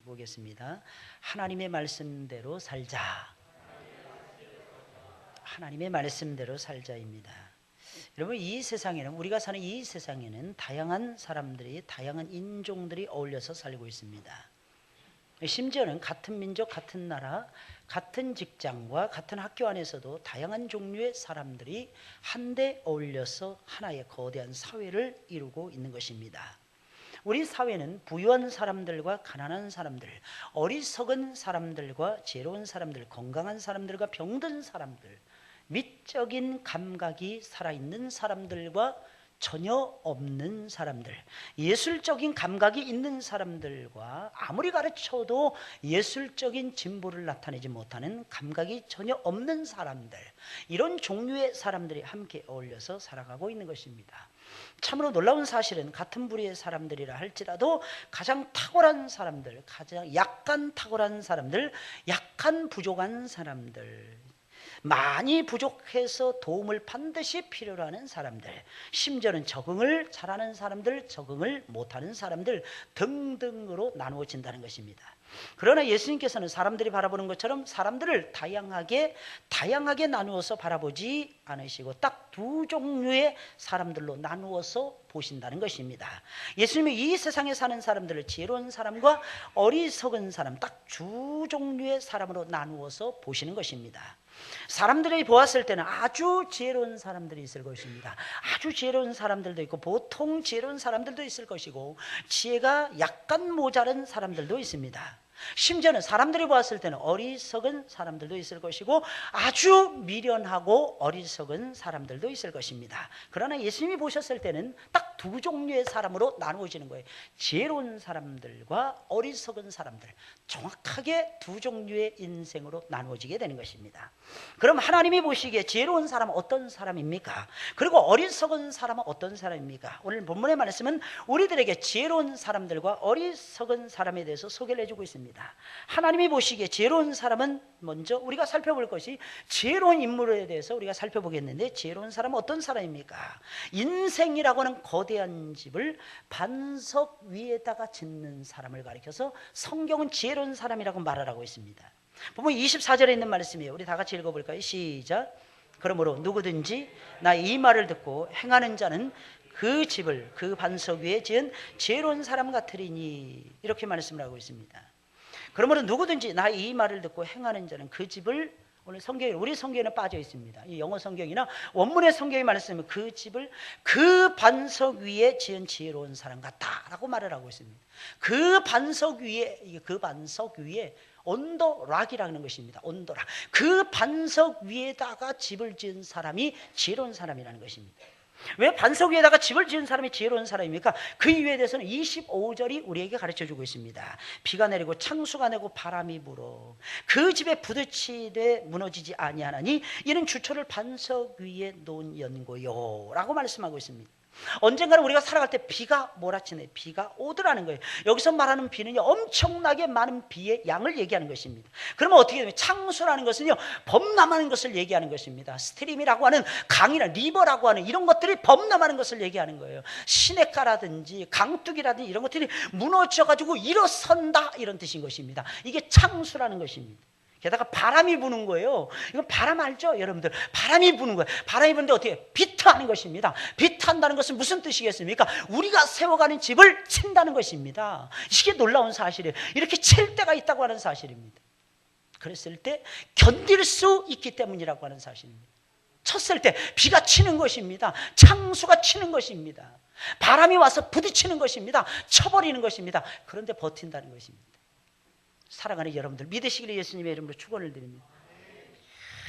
보겠습니다. 하나님의 말씀대로 살자. 하나님의 말씀대로 살자입니다. 여러분, 이 세상에는, 우리가 사는 이 세상에는 다양한 사람들이, 다양한 인종들이 어울려서 살고 있습니다. 심지어는 같은 민족, 같은 나라, 같은 직장과 같은 학교 안에서도 다양한 종류의 사람들이 한데 어울려서 하나의 거대한 사회를 이루고 있는 것입니다. 우리 사회는 부유한 사람들과 가난한 사람들, 어리석은 사람들과 지혜로운 사람들, 건강한 사람들과 병든 사람들, 미적인 감각이 살아있는 사람들과 전혀 없는 사람들, 예술적인 감각이 있는 사람들과 아무리 가르쳐도 예술적인 진보를 나타내지 못하는 감각이 전혀 없는 사람들, 이런 종류의 사람들이 함께 어울려서 살아가고 있는 것입니다. 참으로 놀라운 사실은 같은 부류의 사람들이라 할지라도 가장 탁월한 사람들, 가장 약간 탁월한 사람들, 약한 부족한 사람들, 많이 부족해서 도움을 반드시 필요로 하는 사람들, 심지어는 적응을 잘하는 사람들, 적응을 못하는 사람들 등등으로 나누어진다는 것입니다. 그러나 예수님께서는 사람들이 바라보는 것처럼 사람들을 다양하게 나누어서 바라보지 않으시고 딱 두 종류의 사람들로 나누어서 보신다는 것입니다. 예수님은 이 세상에 사는 사람들을 지혜로운 사람과 어리석은 사람, 딱 두 종류의 사람으로 나누어서 보시는 것입니다. 사람들이 보았을 때는 아주 지혜로운 사람들이 있을 것입니다. 아주 지혜로운 사람들도 있고 보통 지혜로운 사람들도 있을 것이고 지혜가 약간 모자른 사람들도 있습니다. 심지어는 사람들이 보았을 때는 어리석은 사람들도 있을 것이고 아주 미련하고 어리석은 사람들도 있을 것입니다. 그러나 예수님이 보셨을 때는 딱 두 종류의 사람으로 나누어지는 거예요. 지혜로운 사람들과 어리석은 사람들, 정확하게 두 종류의 인생으로 나누어지게 되는 것입니다. 그럼 하나님이 보시기에 지혜로운 사람은 어떤 사람입니까? 그리고 어리석은 사람은 어떤 사람입니까? 오늘 본문의 말씀은 우리들에게 지혜로운 사람들과 어리석은 사람에 대해서 소개를 해주고 있습니다. 하나님이 보시기에 지혜로운 사람은 먼저 우리가 살펴볼 것이 지혜로운 인물에 대해서 우리가 살펴보겠는데, 지혜로운 사람은 어떤 사람입니까? 인생이라고 하는 거대한 집을 반석 위에다가 짓는 사람을 가리켜서 성경은 지혜로운 사람이라고 말을 하고 있습니다. 보면 24절에 있는 말씀이에요. 우리 다 같이 읽어볼까요? 시작. 그러므로 누구든지 나 이 말을 듣고 행하는 자는 그 집을 그 반석 위에 지은 지혜로운 사람 같으리니, 이렇게 말씀을 하고 있습니다. 그러므로 누구든지 나 이 말을 듣고 행하는 자는 그 집을, 오늘 성경에, 우리 성경에는 빠져 있습니다. 이 영어 성경이나 원문의 성경이 말씀하면 그 집을 그 반석 위에 지은 지혜로운 사람 같다라고 말을 하고 있습니다. 그 반석 위에 온도락이라는 것입니다. 온도락. 그 반석 위에다가 집을 지은 사람이 지혜로운 사람이라는 것입니다. 왜 반석 위에다가 집을 지은 사람이 지혜로운 사람입니까? 그 이유에 대해서는 25절이 우리에게 가르쳐주고 있습니다. 비가 내리고 창수가 내고 바람이 불어 그 집에 부딪히되 무너지지 아니하나니 이는 주초를 반석 위에 놓은 연고요 라고 말씀하고 있습니다. 언젠가는 우리가 살아갈 때 비가 몰아치네, 비가 오더라는 거예요. 여기서 말하는 비는요, 엄청나게 많은 비의 양을 얘기하는 것입니다. 그러면 어떻게 되면 창수라는 것은요, 범람하는 것을 얘기하는 것입니다. 스트림이라고 하는 강이나 리버라고 하는 이런 것들이 범람하는 것을 얘기하는 거예요. 시냇가라든지 강둑이라든지 이런 것들이 무너져가지고 일어선다, 이런 뜻인 것입니다. 이게 창수라는 것입니다. 게다가 바람이 부는 거예요. 이건 바람 알죠, 여러분들? 바람이 부는 거예요. 바람이 부는데 어떻게? 비트하는 것입니다. 비트한다는 것은 무슨 뜻이겠습니까? 우리가 세워가는 집을 친다는 것입니다. 이게 놀라운 사실이에요. 이렇게 칠 때가 있다고 하는 사실입니다. 그랬을 때 견딜 수 있기 때문이라고 하는 사실입니다. 쳤을 때 비가 치는 것입니다. 창수가 치는 것입니다. 바람이 와서 부딪히는 것입니다. 쳐버리는 것입니다. 그런데 버틴다는 것입니다. 사랑하는 여러분들, 믿으시기를 예수님의 이름으로 축원을 드립니다.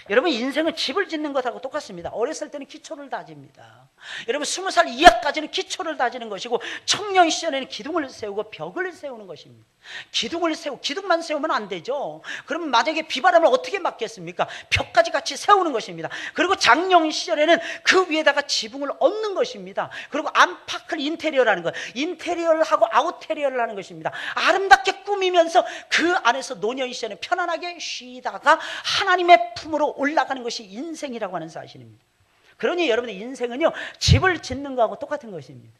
여러분, 인생은 집을 짓는 것하고 똑같습니다. 어렸을 때는 기초를 다집니다. 여러분, 20살 이하까지는 기초를 다지는 것이고, 청년 시절에는 기둥을 세우고 벽을 세우는 것입니다. 기둥만 세우면 안 되죠. 그러면 만약에 비바람을 어떻게 막겠습니까? 벽까지 같이 세우는 것입니다. 그리고 장년 시절에는 그 위에다가 지붕을 얹는 것입니다. 그리고 안팎을 인테리어라는 것, 인테리어를 하고 아웃테리어를 하는 것입니다. 아름답게 꾸미면서 그 안에서 노년 시절에 편안하게 쉬다가 하나님의 품으로 올라가는 것이 인생이라고 하는 사실입니다. 그러니 여러분의 인생은요, 집을 짓는 거하고 똑같은 것입니다.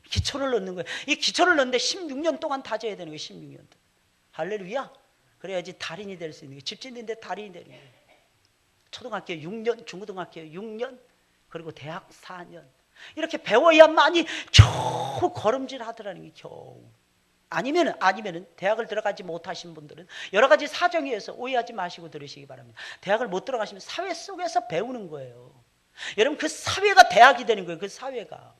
기초를 넣는 거예요. 이 기초를 넣는데 16년 동안 다져야 되는 거예요. 16년 동안. 할렐루야. 그래야지 달인이 될 수 있는 거예요. 집 짓는데 달인이 되는 거예요. 초등학교 6년, 중고등학교 6년, 그리고 대학 4년. 이렇게 배워야만이 겨우 걸음질 하더라는 게 겨우. 아니면은 대학을 들어가지 못하신 분들은 여러 가지 사정에 의해서 오해하지 마시고 들으시기 바랍니다. 대학을 못 들어가시면 사회 속에서 배우는 거예요. 여러분, 그 사회가 대학이 되는 거예요. 그 사회가.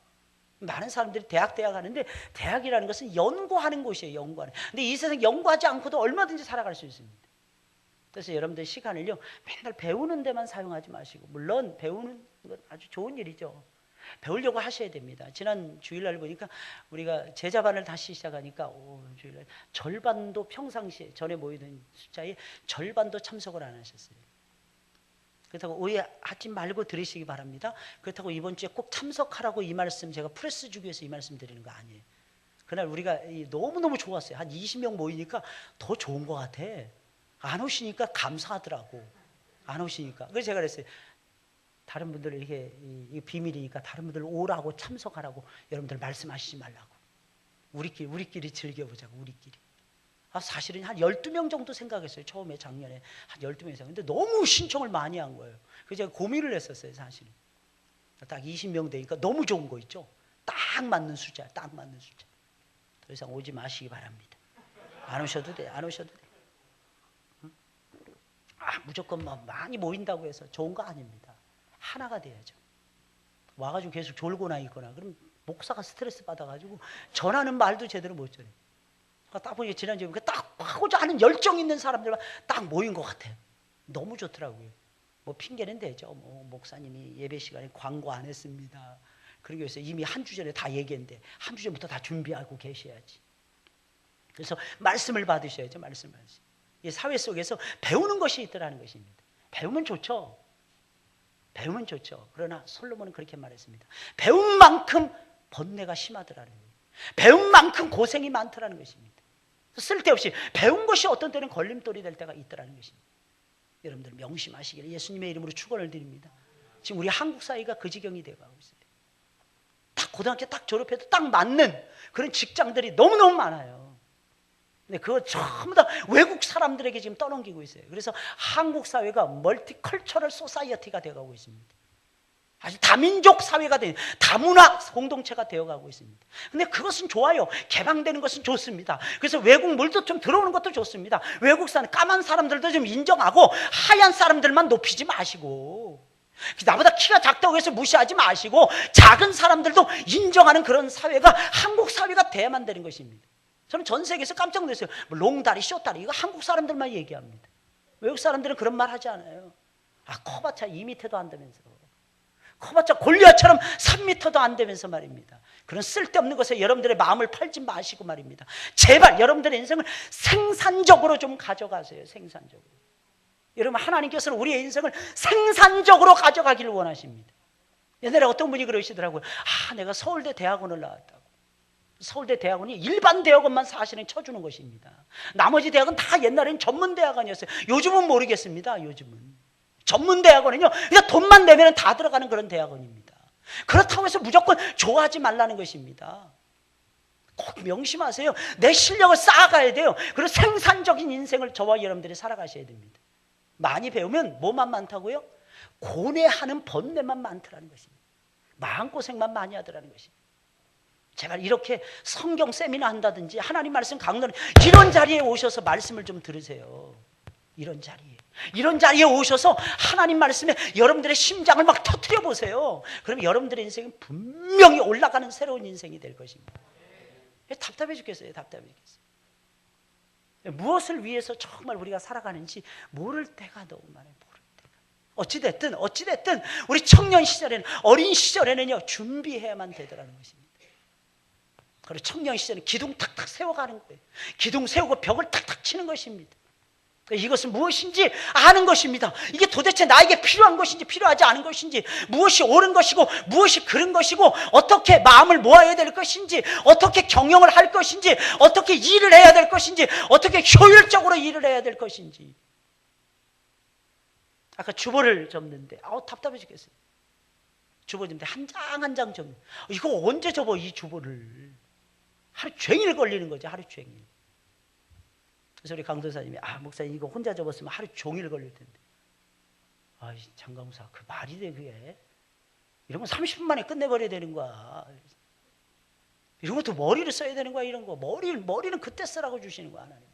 많은 사람들이 대학 하는데, 대학이라는 것은 연구하는 곳이에요. 연구하는. 근데 이 세상 연구하지 않고도 얼마든지 살아갈 수 있습니다. 그래서 여러분들 시간을요, 맨날 배우는 데만 사용하지 마시고, 물론 배우는 건 아주 좋은 일이죠. 배우려고 하셔야 됩니다. 지난 주일날 보니까 우리가 제자반을 다시 시작하니까 주일날 절반도, 평상시에 전에 모이던 숫자의 절반도 참석을 안 하셨어요. 그렇다고 오해하지 말고 들으시기 바랍니다. 그렇다고 이번 주에 꼭 참석하라고 이 말씀, 제가 프레스 주기 위해서 이 말씀 드리는 거 아니에요. 그날 우리가 너무너무 좋았어요. 한 20명 모이니까 더 좋은 것 같아. 안 오시니까 감사하더라고. 안 오시니까. 그래서 제가 그랬어요. 다른 분들 이렇게 비밀이니까 다른 분들 오라고, 참석하라고 여러분들 말씀하시지 말라고. 우리끼리 즐겨보자고. 우리끼리. 사실은 한 12명 정도 생각했어요. 처음에 작년에 한 12명 생각. 근데 너무 신청을 많이 한 거예요. 그래서 제가 고민을 했었어요. 사실은. 딱 20명 되니까 너무 좋은 거 있죠. 딱 맞는 숫자. 딱 맞는 숫자. 더 이상 오지 마시기 바랍니다. 안 오셔도 돼. 안 오셔도 돼. 무조건 많이 모인다고 해서 좋은 거 아닙니다. 하나가 돼야죠. 와가지고 계속 졸고나 있거나 그럼 목사가 스트레스 받아가지고 전하는 말도 제대로 못 전해. 딱 보니까 지난주에 딱 하고자 하는 열정 있는 사람들만 딱 모인 것 같아요. 너무 좋더라고요. 뭐 핑계는 되죠. 뭐 목사님이 예배 시간에 광고 안 했습니다. 그러기 위해서 이미 한 주 전에 다 얘기했는데 한 주 전부터 다 준비하고 계셔야지. 그래서 말씀을 받으셔야죠. 말씀을 받으셔야죠. 이 사회 속에서 배우는 것이 있더라는 것입니다. 배우면 좋죠. 배우면 좋죠. 그러나 솔로몬은 그렇게 말했습니다. 배운 만큼 번뇌가 심하더라는 거예요. 배운 만큼 고생이 많더라는 것입니다. 쓸데없이 배운 것이 어떤 때는 걸림돌이 될 때가 있더라는 것입니다. 여러분들 명심하시기를 예수님의 이름으로 축원을 드립니다. 지금 우리 한국 사회가 그 지경이 되어가고 있어요. 딱 고등학교 딱 졸업해도 딱 맞는 그런 직장들이 너무너무 많아요. 근데 그거 전부 다 외국 사람들에게 지금 떠넘기고 있어요. 그래서 한국 사회가 멀티컬처럴 소사이어티가 되어가고 있습니다. 아주 다민족 사회가 된, 다문화 공동체가 되어가고 있습니다. 근데 그것은 좋아요. 개방되는 것은 좋습니다. 그래서 외국 물도 좀 들어오는 것도 좋습니다. 외국 사람, 까만 사람들도 좀 인정하고 하얀 사람들만 높이지 마시고, 나보다 키가 작다고 해서 무시하지 마시고 작은 사람들도 인정하는 그런 사회가 한국 사회가 돼야만 되는 것입니다. 저는 전 세계에서 깜짝 놀랐어요. 롱다리, 숏다리 이거 한국 사람들만 얘기합니다. 외국 사람들은 그런 말 하지 않아요. 커봤자 2m도 안 되면서, 커봤자 골리앗처럼 3m도 안 되면서 말입니다. 그런 쓸데없는 것에 여러분들의 마음을 팔지 마시고 말입니다. 제발 여러분들의 인생을 생산적으로 좀 가져가세요. 생산적으로. 여러분, 하나님께서는 우리의 인생을 생산적으로 가져가기를 원하십니다. 옛날에 어떤 분이 그러시더라고요. 내가 서울대 대학원을 나왔다고. 서울대 대학원이 일반 대학원만 사실은 쳐주는 것입니다. 나머지 대학은 다 옛날에는 전문 대학원이었어요. 요즘은 모르겠습니다. 요즘은 전문 대학원은요, 그냥 돈만 내면 다 들어가는 그런 대학원입니다. 그렇다고 해서 무조건 좋아하지 말라는 것입니다. 꼭 명심하세요. 내 실력을 쌓아가야 돼요. 그리고 생산적인 인생을 저와 여러분들이 살아가셔야 됩니다. 많이 배우면 뭐만 많다고요? 고뇌하는 번뇌만 많더라는 것입니다. 마음고생만 많이 하더라는 것입니다. 제발 이렇게 성경 세미나 한다든지 하나님 말씀 강론, 이런 자리에 오셔서 말씀을 좀 들으세요. 이런 자리에 오셔서 하나님 말씀에 여러분들의 심장을 막 터뜨려 보세요. 그럼 여러분들의 인생은 분명히 올라가는 새로운 인생이 될 것입니다. 답답해 죽겠어요. 답답해 죽겠어요. 무엇을 위해서 정말 우리가 살아가는지 모를 때가 너무 많아요. 어찌됐든 우리 청년 시절에는, 어린 시절에는요, 준비해야만 되더라는 것입니다. 그리고 청년 시절에는 기둥 탁탁 세워가는 거예요. 기둥 세우고 벽을 탁탁 치는 것입니다. 이것은 무엇인지 아는 것입니다. 이게 도대체 나에게 필요한 것인지 필요하지 않은 것인지, 무엇이 옳은 것이고 무엇이 그른 것이고, 어떻게 마음을 모아야 될 것인지, 어떻게 경영을 할 것인지, 어떻게 일을 해야 될 것인지, 어떻게 효율적으로 일을 해야 될 것인지. 아까 주보를 접는데 답답해 죽겠어요. 주보 접는데 한 장 한 장 접는, 이거 언제 접어 이 주보를. 하루 종일 걸리는 거죠. 하루 종일. 그래서 우리 강도사님이 목사님 이거 혼자 접었으면 하루 종일 걸릴 텐데. 장강사 그 말이 돼 그게? 이런 건 30분 만에 끝내버려야 되는 거야. 이런 것도 머리를 써야 되는 거야. 이런 거 머리는 그때 쓰라고 주시는 거야 하나님.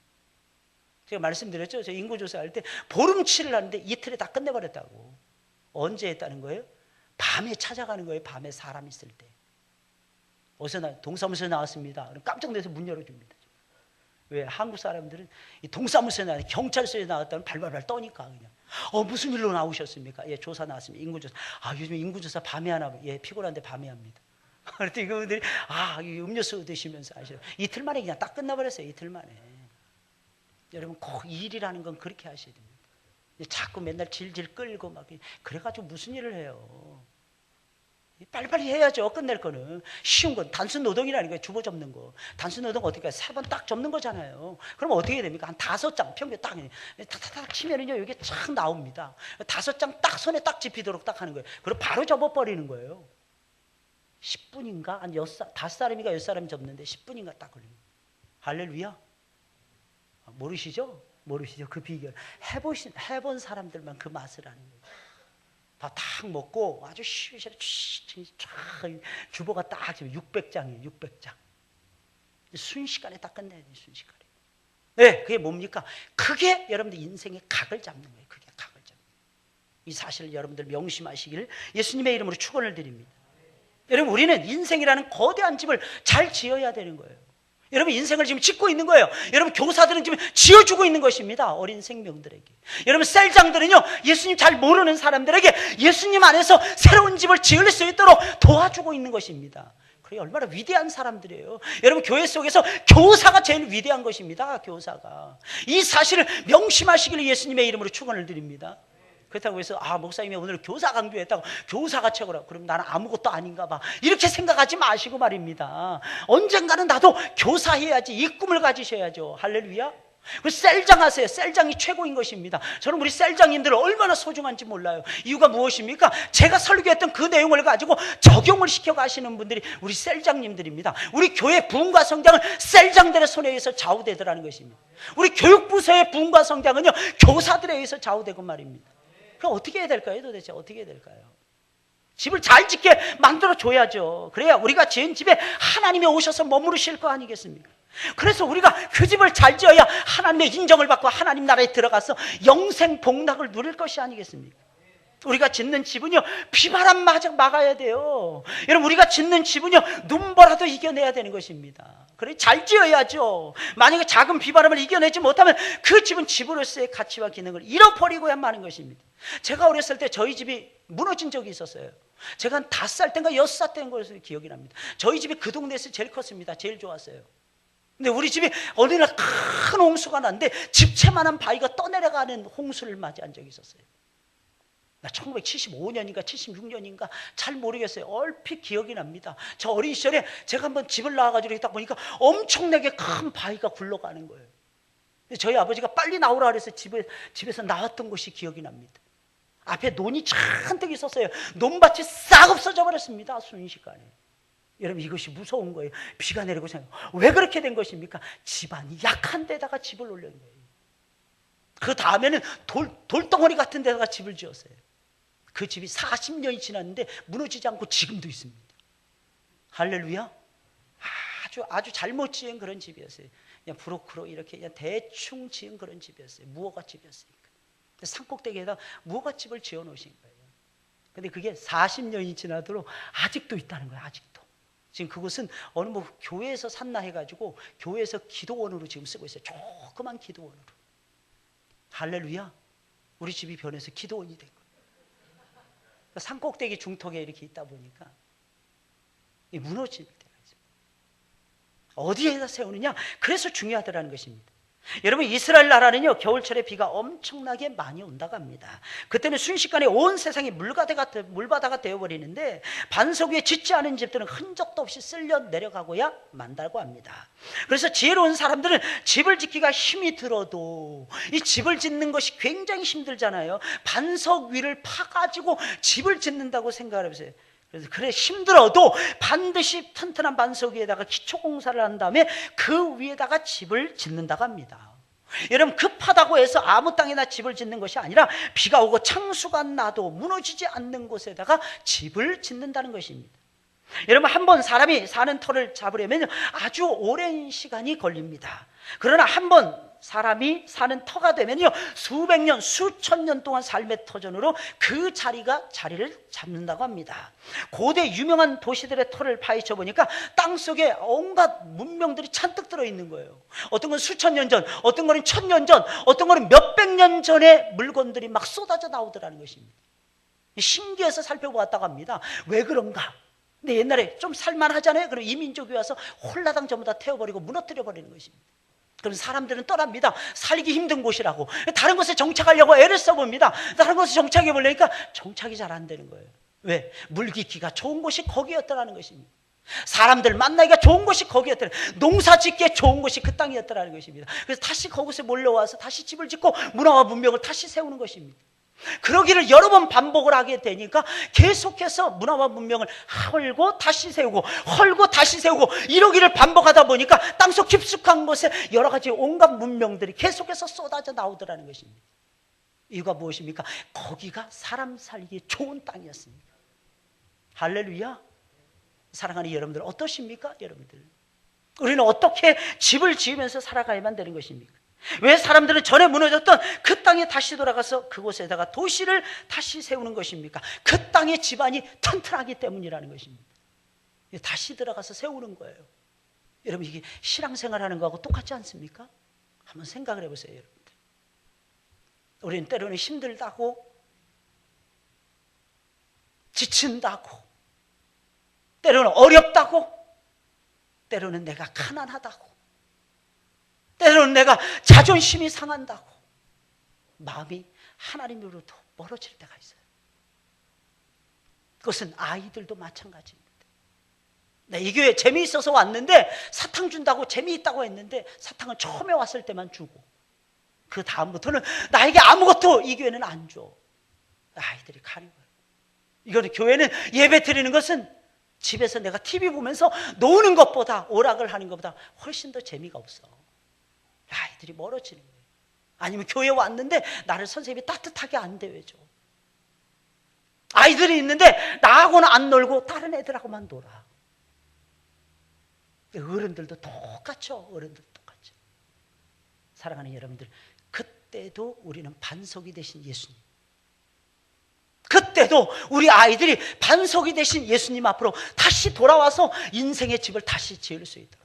제가 말씀드렸죠. 저 인구조사할 때 보름치를 하는데 이틀에 다 끝내버렸다고. 언제 했다는 거예요? 밤에 찾아가는 거예요. 밤에 사람 있을 때. 어디서 동사무소에 나왔습니다. 그럼 깜짝 놀라서 문 열어줍니다. 왜? 한국 사람들은 이 동사무소에 나왔 경찰서에 나왔다면 발발발 떠니까 그냥. 무슨 일로 나오셨습니까? 예, 조사 나왔습니다. 인구조사. 요즘 인구조사 밤에 하나 봐요. 예, 피곤한데 밤에 합니다. 그랬더니 그분들이 음료수 드시면서 하시죠. 이틀 만에 그냥 딱 끝나버렸어요. 이틀 만에. 여러분 꼭 일이라는 건 그렇게 하셔야 됩니다. 자꾸 맨날 질질 끌고 막 그래가지고 무슨 일을 해요? 빨리빨리 해야죠. 끝낼 거는. 쉬운 건 단순 노동이라는 거예요. 주보 접는 거. 단순 노동 어떻게 해요? 3번 딱 접는 거잖아요. 그럼 어떻게 해야 됩니까? 한 5장 평균 딱 탁탁탁 치면은요 이게 착 나옵니다. 5장 딱 손에 딱 집히도록 딱 하는 거예요. 그리고 바로 접어버리는 거예요. 10분인가? 한 5사람인가 10사람 접는데 10분인가 딱 걸립니다. 할렐루야. 모르시죠? 그 비결. 해본 사람들만 그 맛을 아는 거예요. 밥 딱 먹고 아주 쉬쉬 주보가 딱 600장이에요. 600장. 순식간에 딱 끝내야 돼요. 순식간에. 네, 그게 뭡니까? 그게 여러분들 인생의 각을 잡는 거예요. 그게 각을 잡는 거예요. 이 사실을 여러분들 명심하시기를 예수님의 이름으로 축원을 드립니다. 여러분 우리는 인생이라는 거대한 집을 잘 지어야 되는 거예요. 여러분 인생을 지금 짓고 있는 거예요. 여러분 교사들은 지금 지어주고 있는 것입니다. 어린 생명들에게. 여러분 셀장들은요 예수님 잘 모르는 사람들에게 예수님 안에서 새로운 집을 지을 수 있도록 도와주고 있는 것입니다. 그게 얼마나 위대한 사람들이에요. 여러분 교회 속에서 교사가 제일 위대한 것입니다. 교사가. 이 사실을 명심하시기를 예수님의 이름으로 축원을 드립니다. 그렇다고 해서 목사님이 오늘 교사 강조했다고 교사가 최고라고 그럼 나는 아무것도 아닌가 봐 이렇게 생각하지 마시고 말입니다. 언젠가는 나도 교사해야지 이 꿈을 가지셔야죠. 할렐루야. 셀장 하세요. 셀장이 최고인 것입니다. 저는 우리 셀장님들 얼마나 소중한지 몰라요. 이유가 무엇입니까? 제가 설교했던 그 내용을 가지고 적용을 시켜 가시는 분들이 우리 셀장님들입니다. 우리 교회 부흥과 성장은 셀장들의 손에 의해서 좌우되더라는 것입니다. 우리 교육부서의 부흥과 성장은요 교사들에 의해서 좌우되고 말입니다. 그럼 어떻게 해야 될까요? 도대체 어떻게 해야 될까요? 집을 잘 짓게 만들어줘야죠. 그래야 우리가 지은 집에 하나님이 오셔서 머무르실 거 아니겠습니까? 그래서 우리가 그 집을 잘 지어야 하나님의 인정을 받고 하나님 나라에 들어가서 영생 복락을 누릴 것이 아니겠습니까? 우리가 짓는 집은요 비바람 막아야 돼요. 여러분 우리가 짓는 집은요 눈보라도 이겨내야 되는 것입니다. 그래 잘 지어야죠. 만약에 작은 비바람을 이겨내지 못하면 그 집은 집으로서의 가치와 기능을 잃어버리고야 마는 것입니다. 제가 어렸을 때 저희 집이 무너진 적이 있었어요. 제가 한 5살 때인가 6살 때인 것으로 기억이 납니다. 저희 집이 그 동네에서 제일 컸습니다. 제일 좋았어요. 근데 우리 집이 어느 날 큰 홍수가 났는데 집채만한 바위가 떠내려가는 홍수를 맞이한 적이 있었어요. 나 1975년인가 76년인가 잘 모르겠어요. 얼핏 기억이 납니다. 저 어린 시절에 제가 한번 집을 나와가지고 있다 보니까 엄청나게 큰 바위가 굴러가는 거예요. 저희 아버지가 빨리 나오라 그래서 집에서 나왔던 것이 기억이 납니다. 앞에 논이 잔뜩 있었어요. 논밭이 싹 없어져 버렸습니다. 순식간에. 여러분 이것이 무서운 거예요. 비가 내리고 왜 그렇게 된 것입니까? 집안이 약한 데다가 집을 올린 거예요. 그 다음에는 돌덩어리 같은 데다가 집을 지었어요. 그 집이 40년이 지났는데 무너지지 않고 지금도 있습니다. 할렐루야. 아주 잘못 지은 그런 집이었어요. 그냥 부럭부럭 이렇게 그냥 대충 지은 그런 집이었어요. 무허가집이었으니까. 산꼭대기에다 무허가집을 지어 놓으신 거예요. 근데 그게 40년이 지나도록 아직도 있다는 거예요. 아직도. 지금 그곳은 어느 교회에서 샀나 해가지고 교회에서 기도원으로 지금 쓰고 있어요. 조그만 기도원으로. 할렐루야. 우리 집이 변해서 기도원이 된 거예요. 산꼭대기 중턱에 이렇게 있다 보니까 무너질 때가 있습니다. 어디에다 세우느냐? 그래서 중요하다는 것입니다. 여러분 이스라엘 나라는요 겨울철에 비가 엄청나게 많이 온다고 합니다. 그때는 순식간에 온 세상이 물바다가 되어버리는데 반석 위에 짓지 않은 집들은 흔적도 없이 쓸려 내려가고야 만다고 합니다. 그래서 지혜로운 사람들은 집을 짓기가 힘이 들어도 이 집을 짓는 것이 굉장히 힘들잖아요. 반석 위를 파가지고 집을 짓는다고 생각을 해보세요. 그래서 그래 힘들어도 반드시 튼튼한 반석 위에다가 기초공사를 한 다음에 그 위에다가 집을 짓는다고 합니다. 여러분, 급하다고 해서 아무 땅에나 집을 짓는 것이 아니라 비가 오고 창수가 나도 무너지지 않는 곳에다가 집을 짓는다는 것입니다. 여러분, 한 번 사람이 사는 터를 잡으려면 아주 오랜 시간이 걸립니다. 그러나 한 번 사람이 사는 터가 되면요, 수백 년, 수천 년 동안 삶의 터전으로 그 자리를 잡는다고 합니다. 고대 유명한 도시들의 터를 파헤쳐 보니까 땅속에 온갖 문명들이 잔뜩 들어있는 거예요. 어떤 건 수천 년 전, 어떤 거는 천년 전, 어떤 거는 몇백 년 전의 물건들이 막 쏟아져 나오더라는 것입니다. 신기해서 살펴보았다고 합니다. 왜 그런가? 근데 옛날에 좀 살만하잖아요. 그럼 이민족이 와서 홀라당 전부 다 태워버리고 무너뜨려 버리는 것입니다. 그럼 사람들은 떠납니다. 살기 힘든 곳이라고. 다른 곳에 정착하려고 애를 써봅니다. 다른 곳에 정착해 보려니까 정착이 잘 안 되는 거예요. 왜? 물기기가 좋은 곳이 거기였더라는 것입니다. 사람들 만나기가 좋은 곳이 거기였더라. 농사 짓기에 좋은 곳이 그 땅이었더라는 것입니다. 그래서 다시 그곳에 몰려와서 다시 집을 짓고 문화와 문명을 다시 세우는 것입니다. 그러기를 여러 번 반복을 하게 되니까 계속해서 문화와 문명을 헐고 다시 세우고 헐고 다시 세우고 이러기를 반복하다 보니까 땅속 깊숙한 곳에 여러 가지 온갖 문명들이 계속해서 쏟아져 나오더라는 것입니다. 이유가 무엇입니까? 거기가 사람 살기 좋은 땅이었습니다. 할렐루야. 사랑하는 여러분들, 어떠십니까? 여러분들, 우리는 어떻게 집을 지으면서 살아가야만 되는 것입니까? 왜 사람들은 전에 무너졌던 그 땅에 다시 돌아가서 그곳에다가 도시를 다시 세우는 것입니까? 그 땅의 집안이 튼튼하기 때문이라는 것입니다. 다시 들어가서 세우는 거예요. 여러분, 이게 신앙생활하는 거하고 똑같지 않습니까? 한번 생각을 해보세요. 여러분들, 우리는 때로는 힘들다고, 지친다고, 때로는 어렵다고, 때로는 내가 가난하다고, 때로는 내가 자존심이 상한다고 마음이 하나님으로부터 멀어질 때가 있어요. 그것은 아이들도 마찬가지입니다. 이 교회 재미있어서 왔는데 사탕 준다고 재미있다고 했는데 사탕은 처음에 왔을 때만 주고 그 다음부터는 나에게 아무것도 이 교회는 안 줘. 아이들이 가는 거예요. 이거는, 교회는 예배 드리는 것은 집에서 내가 TV 보면서 노는 것보다, 오락을 하는 것보다 훨씬 더 재미가 없어. 아이들이 멀어지는 거예요. 아니면 교회 왔는데 나를 선생님이 따뜻하게 안 대해줘. 아이들이 있는데 나하고는 안 놀고 다른 애들하고만 놀아. 어른들도 똑같죠. 어른들도 똑같죠. 사랑하는 여러분들, 그때도 우리는 반석이 되신 예수님, 그때도 우리 아이들이 반석이 되신 예수님 앞으로 다시 돌아와서 인생의 집을 다시 지을 수 있도록,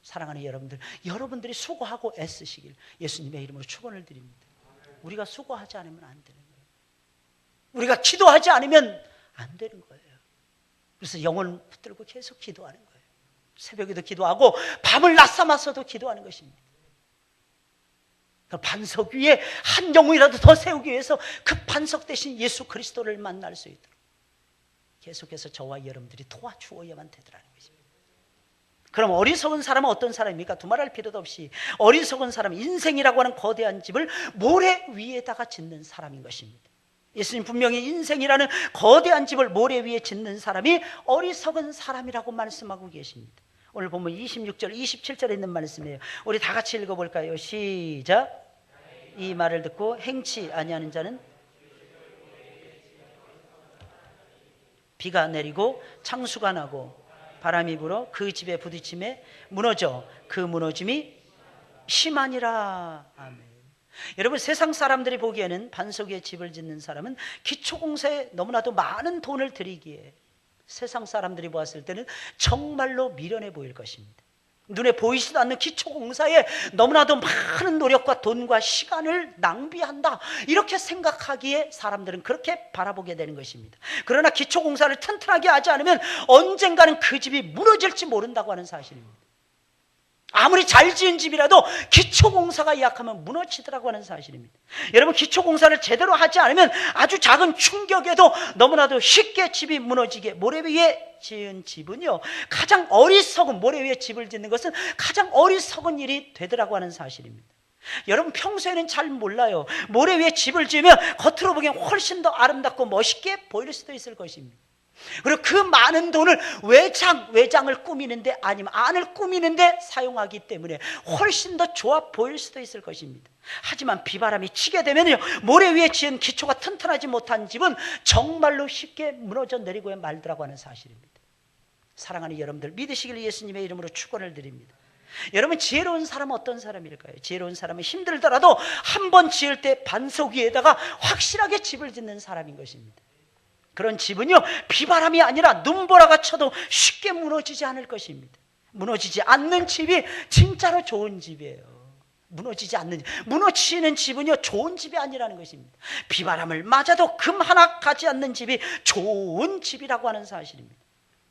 사랑하는 여러분들, 여러분들이 수고하고 애쓰시길 예수님의 이름으로 축원을 드립니다. 우리가 수고하지 않으면 안 되는 거예요. 우리가 기도하지 않으면 안 되는 거예요. 그래서 영혼을 붙들고 계속 기도하는 거예요. 새벽에도 기도하고 밤을 낮삼아서도 기도하는 것입니다. 그 반석 위에 한 영혼이라도 더 세우기 위해서 그 반석 대신 예수 그리스도를 만날 수 있도록 계속해서 저와 여러분들이 도와주어야만 되더라는 것입니다. 그럼 어리석은 사람은 어떤 사람입니까? 두말할 필요도 없이 어리석은 사람은 인생이라고 하는 거대한 집을 모래 위에다가 짓는 사람인 것입니다. 예수님 분명히 인생이라는 거대한 집을 모래 위에 짓는 사람이 어리석은 사람이라고 말씀하고 계십니다. 오늘 보면 26절, 27절에 있는 말씀이에요. 우리 다 같이 읽어볼까요? 시작. 이 말을 듣고 행치 아니하는 자는 비가 내리고 창수가 나고 바람이 불어 그 집에 부딪힘에 무너져 그 무너짐이 심하니라. 아멘. 여러분, 세상 사람들이 보기에는 반석 위에 집을 짓는 사람은 기초공사에 너무나도 많은 돈을 들이기에 세상 사람들이 보았을 때는 정말로 미련해 보일 것입니다. 눈에 보이지도 않는 기초공사에 너무나도 많은 노력과 돈과 시간을 낭비한다, 이렇게 생각하기에 사람들은 그렇게 바라보게 되는 것입니다. 그러나 기초공사를 튼튼하게 하지 않으면 언젠가는 그 집이 무너질지 모른다고 하는 사실입니다. 아무리 잘 지은 집이라도 기초공사가 약하면 무너지더라고 하는 사실입니다. 여러분, 기초공사를 제대로 하지 않으면 아주 작은 충격에도 너무나도 쉽게 집이 무너지게, 모래 위에 지은 집은요, 가장 어리석은, 모래 위에 집을 짓는 것은 가장 어리석은 일이 되더라고 하는 사실입니다. 여러분, 평소에는 잘 몰라요. 모래 위에 집을 지으면 겉으로 보기엔 훨씬 더 아름답고 멋있게 보일 수도 있을 것입니다. 그리고 그 많은 돈을 외장을 꾸미는데 아니면 안을 꾸미는데 사용하기 때문에 훨씬 더 좋아 보일 수도 있을 것입니다. 하지만 비바람이 치게 되면요, 모래 위에 지은 기초가 튼튼하지 못한 집은 정말로 쉽게 무너져 내리고 말더라고 하는 사실입니다. 사랑하는 여러분들, 믿으시길 예수님의 이름으로 축원을 드립니다. 여러분, 지혜로운 사람은 어떤 사람일까요? 지혜로운 사람은 힘들더라도 한 번 지을 때 반석 위에다가 확실하게 집을 짓는 사람인 것입니다. 그런 집은요, 비바람이 아니라 눈보라가 쳐도 쉽게 무너지지 않을 것입니다. 무너지지 않는 집이 진짜로 좋은 집이에요. 무너지는 집은요, 좋은 집이 아니라는 것입니다. 비바람을 맞아도 금 하나 가지 않는 집이 좋은 집이라고 하는 사실입니다.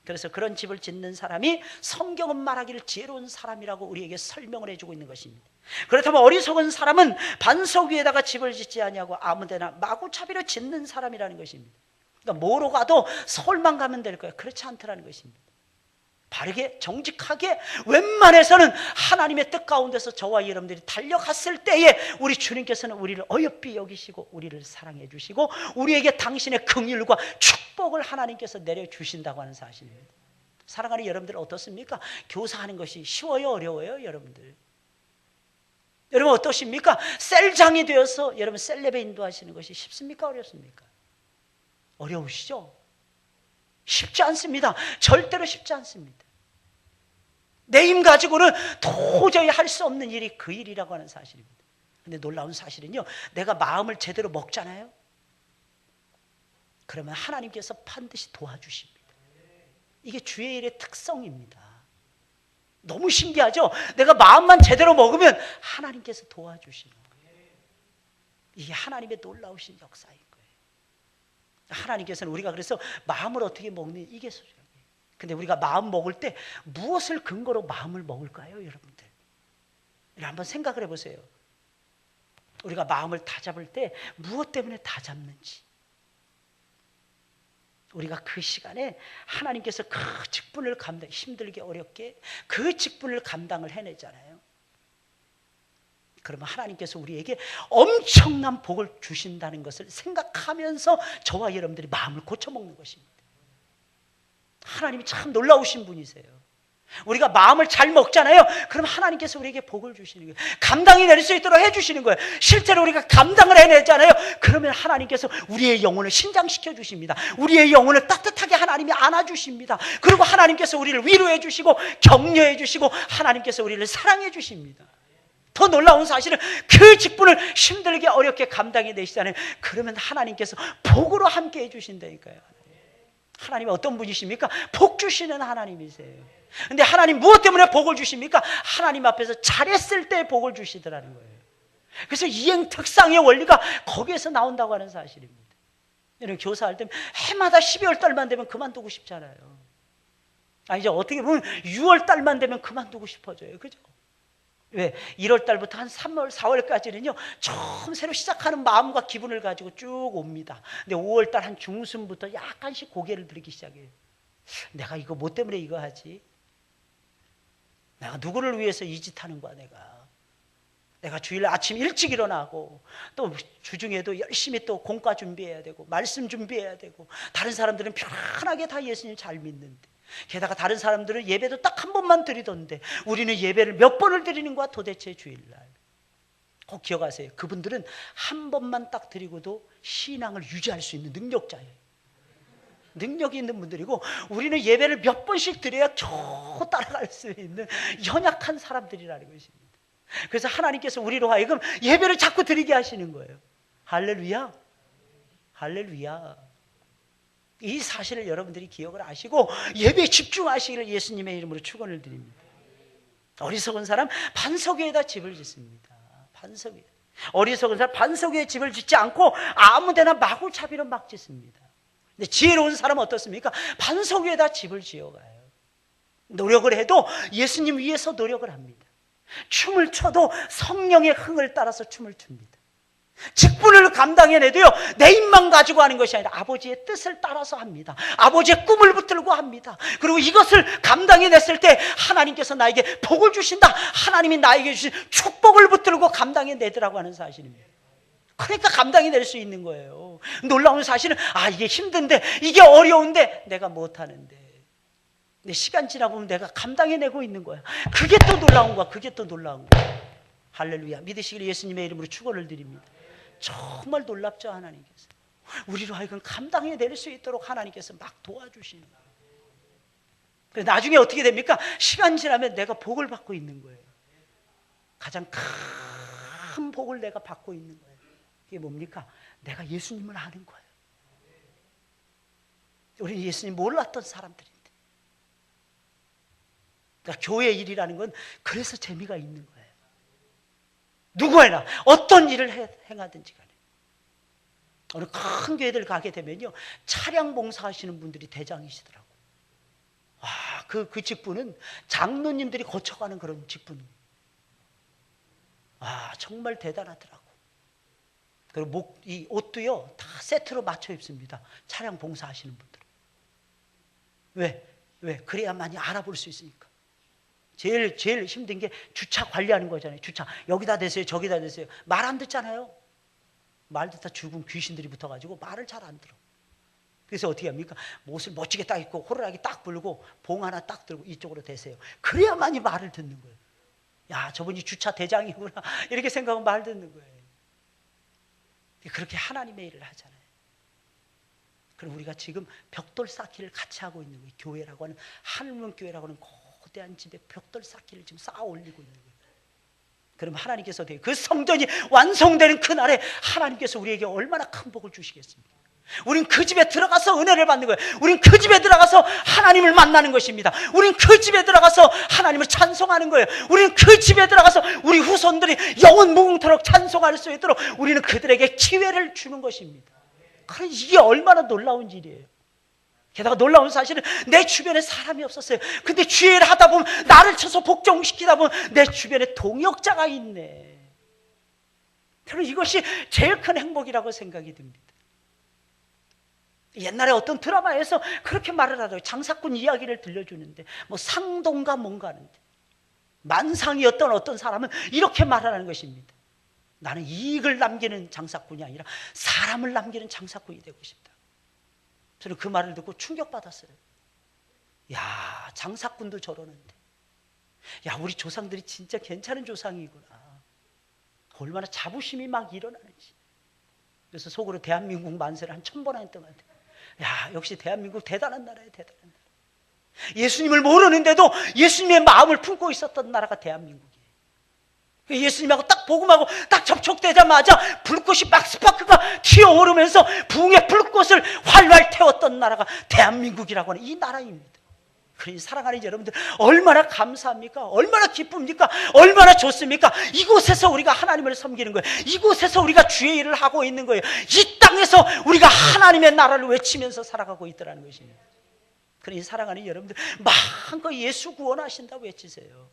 그래서 그런 집을 짓는 사람이 성경은 말하기를 지혜로운 사람이라고 우리에게 설명을 해주고 있는 것입니다. 그렇다면 어리석은 사람은 반석 위에다가 집을 짓지 아니하고 아무데나 마구잡이로 짓는 사람이라는 것입니다. 그러니까 뭐로 가도 서울만 가면 될 거예요. 그렇지 않더라는 것입니다. 바르게 정직하게 웬만해서는 하나님의 뜻 가운데서 저와 여러분들이 달려갔을 때에 우리 주님께서는 우리를 어여삐 여기시고 우리를 사랑해 주시고 우리에게 당신의 긍휼과 축복을 하나님께서 내려주신다고 하는 사실입니다. 사랑하는 여러분들 어떻습니까? 교사하는 것이 쉬워요, 어려워요, 여러분들? 여러분 어떠십니까? 셀장이 되어서 여러분 셀레베 인도하시는 것이 쉽습니까, 어렵습니까? 어려우시죠? 쉽지 않습니다. 절대로 쉽지 않습니다. 내 힘 가지고는 도저히 할 수 없는 일이 그 일이라고 하는 사실입니다. 근데 놀라운 사실은요, 내가 마음을 제대로 먹잖아요. 그러면 하나님께서 반드시 도와주십니다. 이게 주의 일의 특성입니다. 너무 신기하죠? 내가 마음만 제대로 먹으면 하나님께서 도와주시는 거예요. 이게 하나님의 놀라우신 역사인 거예요. 하나님께서는 우리가 그래서 마음을 어떻게 먹는 이게 소중해요. 근데 우리가 마음 먹을 때 무엇을 근거로 마음을 먹을까요, 여러분들? 한번 생각을 해보세요. 우리가 마음을 다 잡을 때 무엇 때문에 다 잡는지. 우리가 그 시간에 하나님께서 그 직분을 힘들게 어렵게 그 직분을 감당을 해내잖아요. 그러면 하나님께서 우리에게 엄청난 복을 주신다는 것을 생각하면서 저와 여러분들이 마음을 고쳐먹는 것입니다. 하나님이 참 놀라우신 분이세요. 우리가 마음을 잘 먹잖아요. 그럼 하나님께서 우리에게 복을 주시는 거예요. 감당이 낼 수 있도록 해주시는 거예요. 실제로 우리가 감당을 해내잖아요. 그러면 하나님께서 우리의 영혼을 신장시켜 주십니다. 우리의 영혼을 따뜻하게 하나님이 안아주십니다. 그리고 하나님께서 우리를 위로해 주시고 격려해 주시고 하나님께서 우리를 사랑해 주십니다. 더 놀라운 사실은 그 직분을 힘들게 어렵게 감당해 내시잖아요. 그러면 하나님께서 복으로 함께 해주신다니까요. 하나님이 어떤 분이십니까? 복 주시는 하나님이세요. 근데 하나님 무엇 때문에 복을 주십니까? 하나님 앞에서 잘했을 때 복을 주시더라는 거예요. 그래서 이행특상의 원리가 거기에서 나온다고 하는 사실입니다. 여러분 교사할 때 해마다 12월 달만 되면 그만두고 싶잖아요. 이제 어떻게 보면 6월 달만 되면 그만두고 싶어져요. 그죠? 왜? 1월 달부터 한 3월, 4월까지는요, 처음 새로 시작하는 마음과 기분을 가지고 쭉 옵니다. 근데 5월 달 한 중순부터 약간씩 고개를 들기 시작해요. 내가 이거 뭐 때문에 이거 하지? 내가 누구를 위해서 이 짓 하는 거야, 내가 주일 아침 일찍 일어나고 또 주중에도 열심히 또 공과 준비해야 되고 말씀 준비해야 되고 다른 사람들은 편안하게 다 예수님 잘 믿는데 게다가 다른 사람들은 예배도 딱 한 번만 드리던데 우리는 예배를 몇 번을 드리는 거야 도대체 주일날. 꼭 기억하세요. 그분들은 한 번만 딱 드리고도 신앙을 유지할 수 있는 능력자예요. 능력이 있는 분들이고 우리는 예배를 몇 번씩 드려야 겨우 따라갈 수 있는 연약한 사람들이라는 것입니다. 그래서 하나님께서 우리로 하여금 예배를 자꾸 드리게 하시는 거예요. 할렐루야. 할렐루야. 이 사실을 여러분들이 기억을 하시고 예배에 집중하시기를 예수님의 이름으로 축원을 드립니다. 어리석은 사람 반석 위에다 집을 짓습니다. 반석 위에. 어리석은 사람 반석 위에 집을 짓지 않고 아무데나 마구잡이로 막 짓습니다. 근데 지혜로운 사람은 어떻습니까? 반석 위에다 집을 지어가요. 노력을 해도 예수님 위해서 노력을 합니다. 춤을 춰도 성령의 흥을 따라서 춤을 춥니다. 직분을 감당해내도요 내 힘만 가지고 하는 것이 아니라 아버지의 뜻을 따라서 합니다. 아버지의 꿈을 붙들고 합니다. 그리고 이것을 감당해냈을 때 하나님께서 나에게 복을 주신다. 하나님이 나에게 주신 축복을 붙들고 감당해내더라고 하는 사실입니다. 그러니까 감당이 될 수 있는 거예요. 놀라운 사실은 이게 힘든데, 이게 어려운데 내가 못하는데, 근데 시간 지나 보면 내가 감당해내고 있는 거야. 그게 또 놀라운 거야. 그게 또 놀라운 거야. 할렐루야. 믿으시기를 예수님의 이름으로 축원을 드립니다. 정말 놀랍죠, 하나님께서. 우리로 하여금 감당해낼 수 있도록 하나님께서 막 도와주시는 거예요. 그래서 나중에 어떻게 됩니까? 시간 지나면 내가 복을 받고 있는 거예요. 가장 큰 복을 내가 받고 있는 거예요. 그게 뭡니까? 내가 예수님을 아는 거예요. 우리 예수님 몰랐던 사람들인데. 그러니까 교회 일이라는 건 그래서 재미가 있는 거예요. 누구에나 어떤 일을 행하든지 간에. 어느 큰 교회들 가게 되면요, 차량 봉사하시는 분들이 대장이시더라고요. 그 직분은 장로님들이 거쳐가는 그런 직분이에요. 정말 대단하더라고. 그리고 이 옷도요, 다 세트로 맞춰 입습니다. 차량 봉사하시는 분들. 왜? 그래야만이 알아볼 수 있으니까. 제일 힘든 게 주차 관리하는 거잖아요. 주차. 여기다 대세요, 저기다 대세요. 말 안 듣잖아요. 말 듣다 죽은 귀신들이 붙어가지고 말을 잘 안 들어. 그래서 어떻게 합니까? 옷을 멋지게 딱 입고 호루라기 딱 불고 봉 하나 딱 들고 이쪽으로 대세요. 그래야만이 말을 듣는 거예요. 야, 저분이 주차 대장이구나. 이렇게 생각하면 말 듣는 거예요. 그렇게 하나님의 일을 하잖아요. 그럼 우리가 지금 벽돌 쌓기를 같이 하고 있는 거예요. 교회라고 하는, 하늘문교회라고 하는 거대한 집에 벽돌 쌓기를 지금 쌓아 올리고 있는 거예요. 그럼 하나님께서 그 성전이 완성되는 그날에 하나님께서 우리에게 얼마나 큰 복을 주시겠습니까? 우린 그 집에 들어가서 은혜를 받는 거예요. 우린 그 집에 들어가서 하나님을 만나는 것입니다. 우린 그 집에 들어가서 하나님을 찬송하는 거예요. 우린 그 집에 들어가서 우리 후손들이 영원 무궁토록 찬송할 수 있도록 우리는 그들에게 기회를 주는 것입니다. 그래, 이게 얼마나 놀라운 일이에요. 게다가 놀라운 사실은 내 주변에 사람이 없었어요. 근데 주일을 하다 보면, 나를 쳐서 복종시키다 보면 내 주변에 동역자가 있네. 저는 이것이 제일 큰 행복이라고 생각이 듭니다. 옛날에 어떤 드라마에서 그렇게 말을 하더라고요. 장사꾼 이야기를 들려주는데, 뭐 상동가 뭔가 하는데, 만상이었던 어떤 사람은 이렇게 말하는 것입니다. 나는 이익을 남기는 장사꾼이 아니라 사람을 남기는 장사꾼이 되고 싶다. 저는 그 말을 듣고 충격받았어요. 야, 장사꾼도 저러는데, 야, 우리 조상들이 진짜 괜찮은 조상이구나. 얼마나 자부심이 막 일어나는지. 그래서 속으로 대한민국 만세를 한 1000번 했던 것 같아요. 야, 역시 대한민국 대단한 나라예요. 대단한 나라. 예수님을 모르는데도 예수님의 마음을 품고 있었던 나라가 대한민국이에요. 예수님하고 딱 복음하고 딱 접촉되자마자 불꽃이 막 스파크가 튀어오르면서 부흥의 불꽃을 활활 태웠던 나라가 대한민국이라고 하는 이 나라입니다. 그러니 사랑하는 여러분들, 얼마나 감사합니까? 얼마나 기쁩니까? 얼마나 좋습니까? 이곳에서 우리가 하나님을 섬기는 거예요. 이곳에서 우리가 주의 일을 하고 있는 거예요. 이 땅에서 우리가 하나님의 나라를 외치면서 살아가고 있더라는 것입니다. 그러니 사랑하는 여러분들, 마음껏 예수 구원하신다고 외치세요.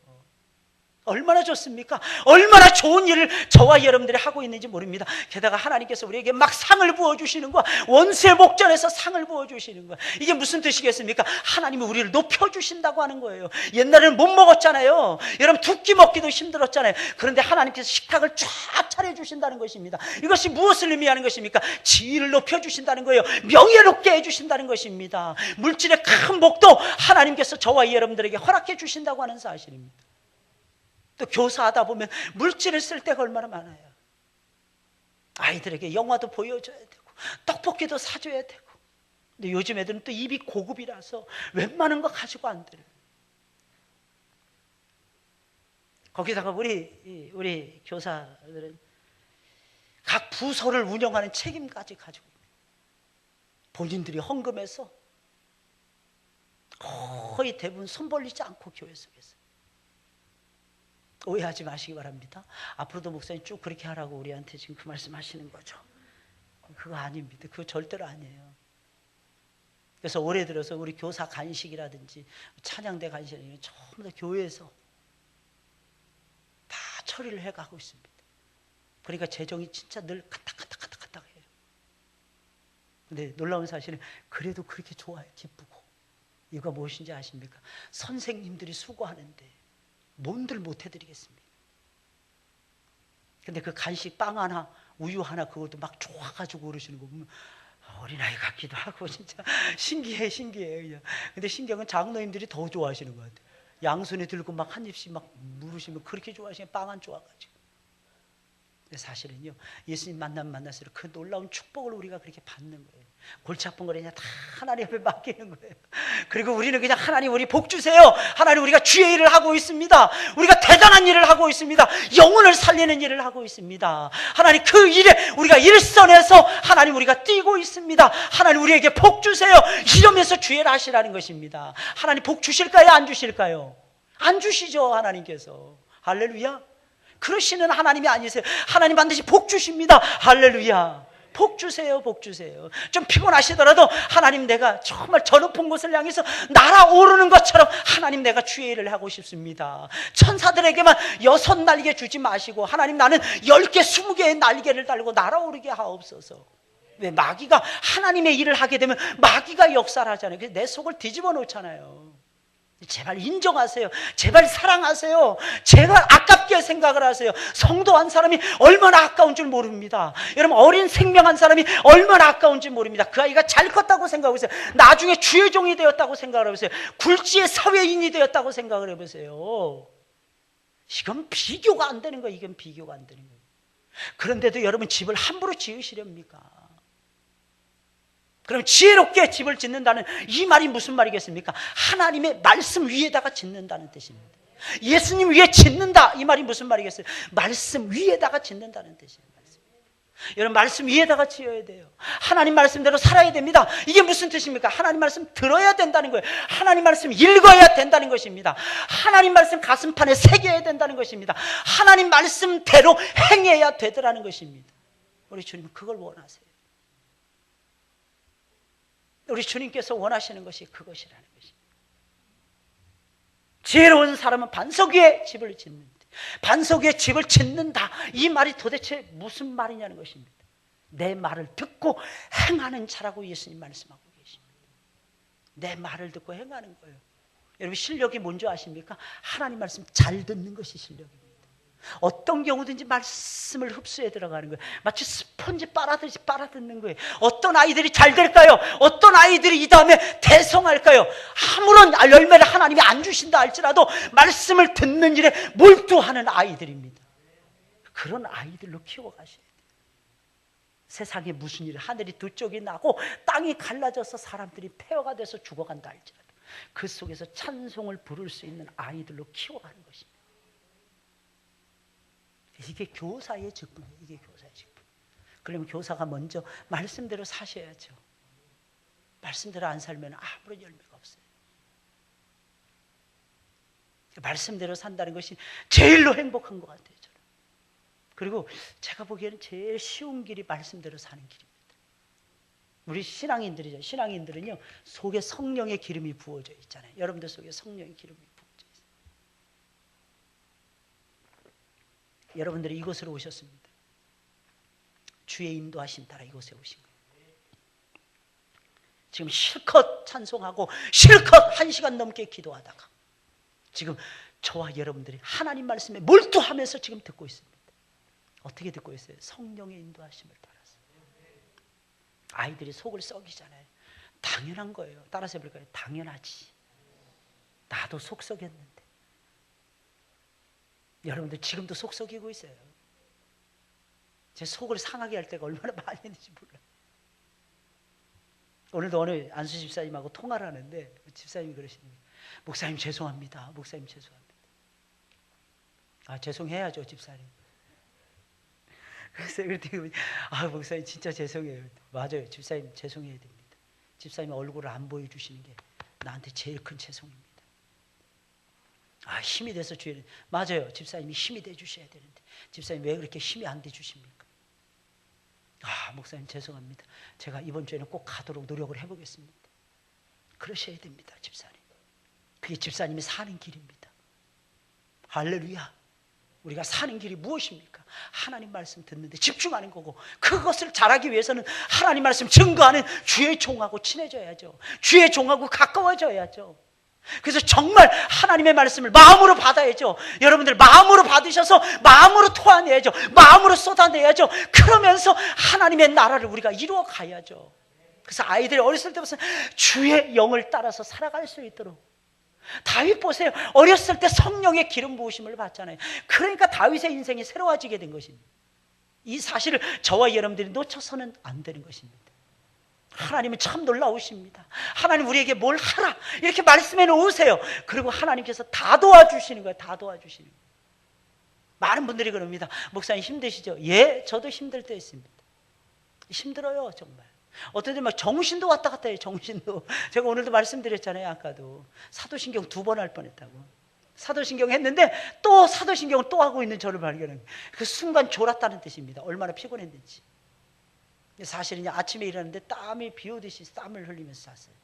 얼마나 좋습니까? 얼마나 좋은 일을 저와 여러분들이 하고 있는지 모릅니다. 게다가 하나님께서 우리에게 막 상을 부어주시는 거야. 원수의 목전에서 상을 부어주시는 거야. 이게 무슨 뜻이겠습니까? 하나님이 우리를 높여주신다고 하는 거예요. 옛날에는 못 먹었잖아요. 여러분, 두 끼 먹기도 힘들었잖아요. 그런데 하나님께서 식탁을 쫙 차려주신다는 것입니다. 이것이 무엇을 의미하는 것입니까? 지위를 높여주신다는 거예요. 명예롭게 해주신다는 것입니다. 물질의 큰 복도 하나님께서 저와 여러분들에게 허락해 주신다고 하는 사실입니다. 또 교사하다 보면 물질을 쓸 때가 얼마나 많아요. 아이들에게 영화도 보여줘야 되고 떡볶이도 사줘야 되고. 근데 요즘 애들은 또 입이 고급이라서 웬만한 거 가지고 안 들어요. 거기다가 우리 교사들은 각 부서를 운영하는 책임까지 가지고 있는, 본인들이 헌금해서 거의 대부분 손 벌리지 않고 교회 속에서. 오해하지 마시기 바랍니다. 앞으로도 목사님 쭉 그렇게 하라고 우리한테 지금 그 말씀하시는 거죠. 그거 아닙니다. 그거 절대로 아니에요. 그래서 올해 들어서 우리 교사 간식이라든지 찬양대 간식이라든지 전부 다 교회에서 다 처리를 해가고 있습니다. 그러니까 재정이 진짜 늘 카딱카딱해요. 근데 놀라운 사실은 그래도 그렇게 좋아요. 기쁘고. 이유가 무엇인지 아십니까? 선생님들이 수고하는데 뭔들 못 해드리겠습니까? 근데 그 간식 빵 하나, 우유 하나 그것도 막 좋아가지고 그러시는 거 보면 어린아이 같기도 하고 진짜 신기해 그냥. 근데 신기한 건 장로님들이 더 좋아하시는 것 같아요. 양손에 들고 막 한 입씩 막 물으시면 그렇게 좋아하시는 빵 안 좋아가지고. 근데 사실은요, 예수님 만나서 그 놀라운 축복을 우리가 그렇게 받는 거예요. 골치 아픈 걸 그냥 다 하나님 앞에 맡기는 거예요. 그리고 우리는 그냥 하나님 우리 복 주세요. 하나님 우리가 주의 일을 하고 있습니다. 우리가 대단한 일을 하고 있습니다. 영혼을 살리는 일을 하고 있습니다. 하나님 그 일에 우리가 일선에서 하나님 우리가 뛰고 있습니다. 하나님 우리에게 복 주세요. 이러면서 주의 일을 하시라는 것입니다. 하나님 복 주실까요? 안 주실까요? 안 주시죠, 하나님께서. 할렐루야. 그러시는 하나님이 아니세요. 하나님 반드시 복 주십니다. 할렐루야. 복 주세요, 복 주세요. 좀 피곤하시더라도 하나님 내가 정말 저 높은 곳을 향해서 날아오르는 것처럼 하나님 내가 주의 일을 하고 싶습니다. 천사들에게만 6날개 주지 마시고 하나님 나는 10개, 20개의 날개를 달고 날아오르게 하옵소서. 왜? 마귀가 하나님의 일을 하게 되면 마귀가 역사를 하잖아요. 그래서 내 속을 뒤집어 놓잖아요. 제발 인정하세요. 제발 사랑하세요. 제발 아깝게 생각을 하세요. 성도 한 사람이 얼마나 아까운 줄 모릅니다. 여러분 어린 생명 한 사람이 얼마나 아까운지 모릅니다. 그 아이가 잘 컸다고 생각하고 있어요. 나중에 주의 종이 되었다고 생각을 해보세요. 굴지의 사회인이 되었다고 생각을 해보세요. 이건 비교가 안 되는 거예요. 이건 비교가 안 되는 거예요. 그런데도 여러분 집을 함부로 지으시렵니까? 그럼 지혜롭게 집을 짓는다는 이 말이 무슨 말이겠습니까? 하나님의 말씀 위에다가 짓는다는 뜻입니다. 예수님 위에 짓는다 이 말이 무슨 말이겠어요? 말씀 위에다가 짓는다는 뜻입니다. 여러분 말씀 위에다가 지어야 돼요. 하나님 말씀대로 살아야 됩니다. 이게 무슨 뜻입니까? 하나님 말씀 들어야 된다는 거예요. 하나님 말씀 읽어야 된다는 것입니다. 하나님 말씀 가슴판에 새겨야 된다는 것입니다. 하나님 말씀대로 행해야 되더라는 것입니다. 우리 주님은 그걸 원하세요. 우리 주님께서 원하시는 것이 그것이라는 것입니다. 지혜로운 사람은 반석 위에 집을 짓는다. 반석 위에 집을 짓는다. 이 말이 도대체 무슨 말이냐는 것입니다. 내 말을 듣고 행하는 자라고 예수님 말씀하고 계십니다. 내 말을 듣고 행하는 거예요. 여러분 실력이 뭔지 아십니까? 하나님 말씀 잘 듣는 것이 실력입니다. 어떤 경우든지 말씀을 흡수해 들어가는 거예요. 마치 스펀지 빨아들이지 빨아듣는 거예요. 어떤 아이들이 잘 될까요? 어떤 아이들이 이 다음에 대성할까요? 아무런 열매를 하나님이 안 주신다 할지라도 말씀을 듣는 일에 몰두하는 아이들입니다. 그런 아이들로 키워가셔야 돼요. 세상에 무슨 일, 하늘이 두 쪽이 나고 땅이 갈라져서 사람들이 폐허가 돼서 죽어간다 할지라도 그 속에서 찬송을 부를 수 있는 아이들로 키워가는 것입니다. 이게 교사의 직분이에요. 이게 교사의 직분. 그러면 교사가 먼저 말씀대로 사셔야죠. 말씀대로 안 살면 아무런 열매가 없어요. 말씀대로 산다는 것이 제일로 행복한 것 같아요. 저는. 그리고 제가 보기에는 제일 쉬운 길이 말씀대로 사는 길입니다. 우리 신앙인들이죠. 신앙인들은요 속에 성령의 기름이 부어져 있잖아요. 여러분들 속에 성령의 기름이 부어져 있어요. 여러분들이 이곳으로 오셨습니다. 주의 인도하심 따라 이곳에 오신 거예요. 지금 실컷 찬송하고 실컷 1시간 넘게 기도하다가 지금 저와 여러분들이 하나님 말씀에 몰두하면서 지금 듣고 있습니다. 어떻게 듣고 있어요? 성령의 인도하심을 따라서. 아이들이 속을 썩이잖아요. 당연한 거예요. 따라서 해볼까요? 당연하지. 나도 속 썩였는데. 여러분들 지금도 속 썩이고 있어요. 제 속을 상하게 할 때가 얼마나 많이 있는지 몰라요. 오늘도 어느 안수 집사님하고 통화를 하는데 집사님이 그러시는 거예요. 목사님 죄송합니다. 목사님 죄송합니다. 아 죄송해야죠 집사님. 그래서 그랬더니 아 목사님 진짜 죄송해요. 맞아요. 집사님 죄송해야 됩니다. 집사님 얼굴을 안 보여주시는 게 나한테 제일 큰 죄송입니다. 아 힘이 돼서 주의 맞아요. 집사님이 힘이 돼 주셔야 되는데 집사님 왜 그렇게 힘이 안 돼 주십니까? 아 목사님 죄송합니다. 제가 이번 주에는 꼭 가도록 노력을 해보겠습니다. 그러셔야 됩니다. 집사님. 그게 집사님이 사는 길입니다. 할렐루야. 우리가 사는 길이 무엇입니까? 하나님 말씀 듣는데 집중하는 거고 그것을 잘하기 위해서는 하나님 말씀 증거하는 주의 종하고 친해져야죠. 주의 종하고 가까워져야죠. 그래서 정말 하나님의 말씀을 마음으로 받아야죠. 여러분들 마음으로 받으셔서 마음으로 토해내야죠. 마음으로 쏟아내야죠. 그러면서 하나님의 나라를 우리가 이루어 가야죠. 그래서 아이들이 어렸을 때부터 주의 영을 따라서 살아갈 수 있도록. 다윗 보세요. 어렸을 때 성령의 기름 부으심을 받잖아요. 그러니까 다윗의 인생이 새로워지게 된 것입니다. 이 사실을 저와 여러분들이 놓쳐서는 안 되는 것입니다. 하나님은 참 놀라우십니다. 하나님 우리에게 뭘 하라 이렇게 말씀해 놓으세요. 그리고 하나님께서 다 도와주시는 거예요. 다 도와주시는 거예요. 많은 분들이 그럽니다. 목사님 힘드시죠? 예, 저도 힘들 때 있습니다. 힘들어요 정말. 어떤 때 막 정신도 왔다 갔다 해요. 정신도. 제가 오늘도 말씀드렸잖아요. 아까도 사도신경 2번 할 뻔했다고. 사도신경 했는데 또 사도신경을 또 하고 있는 저를 발견해요. 그 순간 졸았다는 뜻입니다. 얼마나 피곤했는지. 사실은 아침에 일어났는데 땀이 비 오듯이 땀을 흘리면서 잤어요.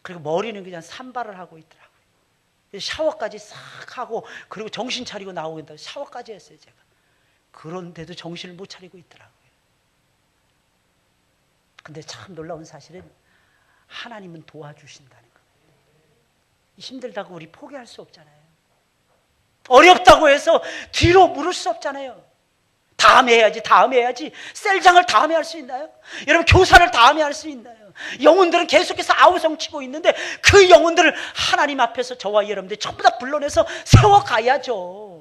그리고 머리는 그냥 산발을 하고 있더라고요. 샤워까지 싹 하고 그리고 정신 차리고 나오고 있다. 샤워까지 했어요 제가. 그런데도 정신을 못 차리고 있더라고요. 근데 참 놀라운 사실은 하나님은 도와주신다는 겁니다. 힘들다고 우리 포기할 수 없잖아요. 어렵다고 해서 뒤로 물을 수 없잖아요. 다음에 해야지. 셀장을 다음에 할 수 있나요? 여러분 교사를 다음에 할 수 있나요? 영혼들은 계속해서 아우성치고 있는데 그 영혼들을 하나님 앞에서 저와 여러분들이 전부 다 불러내서 세워가야죠.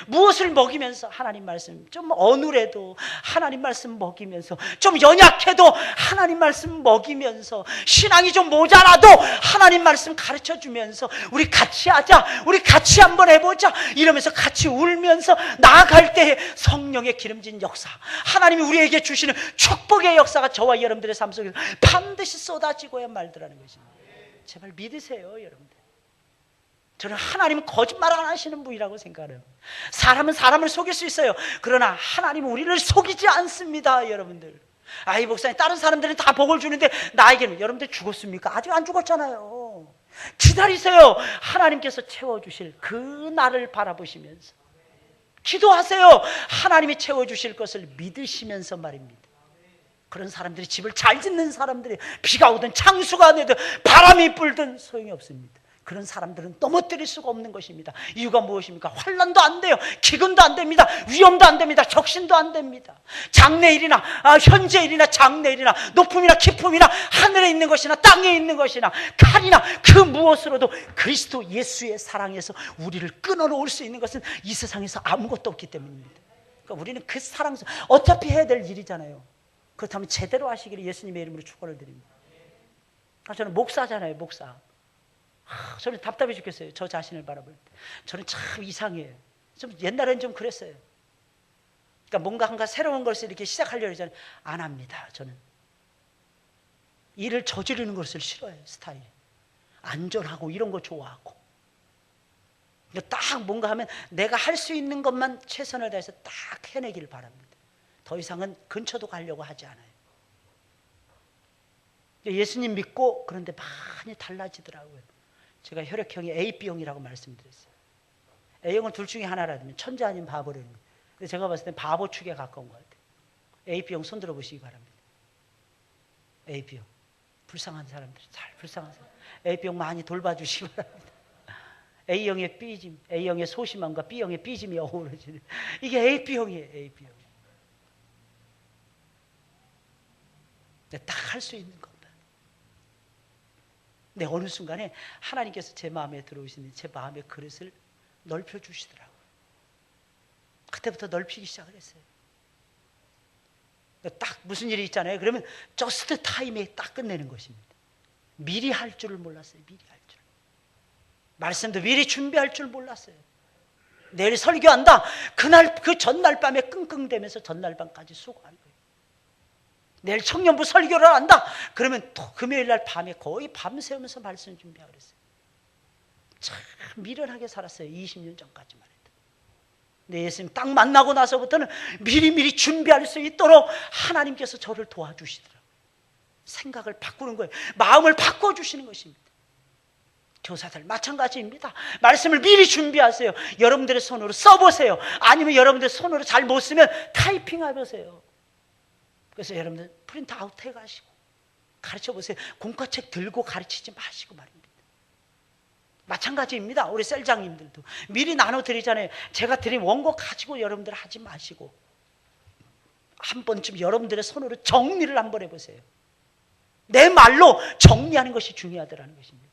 무엇을 먹이면서 하나님 말씀, 좀 어눌해도 하나님 말씀 먹이면서, 좀 연약해도 하나님 말씀 먹이면서, 신앙이 좀 모자라도 하나님 말씀 가르쳐주면서 우리 같이 하자, 우리 같이 한번 해보자 이러면서 같이 울면서 나아갈 때에 성령의 기름진 역사, 하나님이 우리에게 주시는 축복의 역사가 저와 여러분들의 삶 속에서 반드시 쏟아지고야 말더라는 것입니다. 제발 믿으세요 여러분들. 저는 하나님은 거짓말 안 하시는 분이라고 생각해요. 사람은 사람을 속일 수 있어요. 그러나 하나님은 우리를 속이지 않습니다 여러분들. 아이 목사님 다른 사람들은 다 복을 주는데 나에게는, 여러분들 죽었습니까? 아직 안 죽었잖아요. 기다리세요. 하나님께서 채워주실 그 날을 바라보시면서 기도하세요. 하나님이 채워주실 것을 믿으시면서 말입니다. 그런 사람들이, 집을 잘 짓는 사람들이, 비가 오든 창수가 내든 바람이 불든 소용이 없습니다. 그런 사람들은 넘어뜨릴 수가 없는 것입니다. 이유가 무엇입니까? 환난도 안 돼요. 기근도 안 됩니다. 위험도 안 됩니다. 적신도 안 됩니다. 장래일이나 현재일이나 장래일이나 높음이나 깊음이나 하늘에 있는 것이나 땅에 있는 것이나 칼이나 그 무엇으로도 그리스도 예수의 사랑에서 우리를 끊어놓을 수 있는 것은 이 세상에서 아무것도 없기 때문입니다. 그러니까 우리는 그 사랑, 어차피 해야 될 일이잖아요. 그렇다면 제대로 하시기를 예수님의 이름으로 축원을 드립니다. 저는 목사잖아요. 목사. 저는 답답해 죽겠어요. 저 자신을 바라볼 때. 저는 참 이상해요. 좀 옛날엔 좀 그랬어요. 그러니까 뭔가 한가 새로운 것을 이렇게 시작하려고 하잖아요. 안 합니다. 저는 일을 저지르는 것을 싫어해요. 스타일. 안전하고 이런 거 좋아하고. 딱 뭔가 하면 내가 할 수 있는 것만 최선을 다해서 딱 해내기를 바랍니다. 더 이상은 근처도 가려고 하지 않아요. 예수님 믿고 그런데 많이 달라지더라고요. 제가 혈액형이 AB형이라고 말씀드렸어요. A형은 둘 중에 하나라면 천재 아닌 바보라는 거예요. 근데 제가 봤을 때 바보 축에 가까운 것 같아요. AB형 손 들어보시기 바랍니다. AB형. 불쌍한 사람들, 잘 불쌍한 사람. AB형 많이 돌봐주시기 바랍니다. A형의 삐짐, A형의 소심함과 B형의 삐짐이 어우러지는, 이게 AB형이에요. AB형. 딱 할 수 있는 것. 근데 어느 순간에 하나님께서 제 마음에 들어오시는 제 마음의 그릇을 넓혀주시더라고요. 그때부터 넓히기 시작을 했어요. 딱 무슨 일이 있잖아요. 그러면 저스트 타임에 딱 끝내는 것입니다. 미리 할 줄을 몰랐어요. 미리 할 줄. 말씀도 미리 준비할 줄 몰랐어요. 내일 설교한다. 그날 그 전날 밤에 끙끙대면서 전날 밤까지 수고하는 거예요. 내일 청년부 설교를 한다. 그러면 또 금요일 날 밤에 거의 밤새우면서 말씀 준비하고 그랬어요. 참 미련하게 살았어요. 20년 전까지만 해도. 근데 예수님 딱 만나고 나서부터는 미리미리 준비할 수 있도록 하나님께서 저를 도와주시더라고요. 생각을 바꾸는 거예요. 마음을 바꿔주시는 것입니다. 교사들 마찬가지입니다. 말씀을 미리 준비하세요. 여러분들의 손으로 써보세요. 아니면 여러분들 손으로 잘 못 쓰면 타이핑 해보세요. 그래서 여러분들 프린트 아웃 해가시고 가르쳐 보세요. 공과책 들고 가르치지 마시고 말입니다. 마찬가지입니다. 우리 셀장님들도 미리 나눠드리잖아요. 제가 드린 원고 가지고 여러분들 하지 마시고 한 번쯤 여러분들의 손으로 정리를 한번 해보세요. 내 말로 정리하는 것이 중요하다는 것입니다.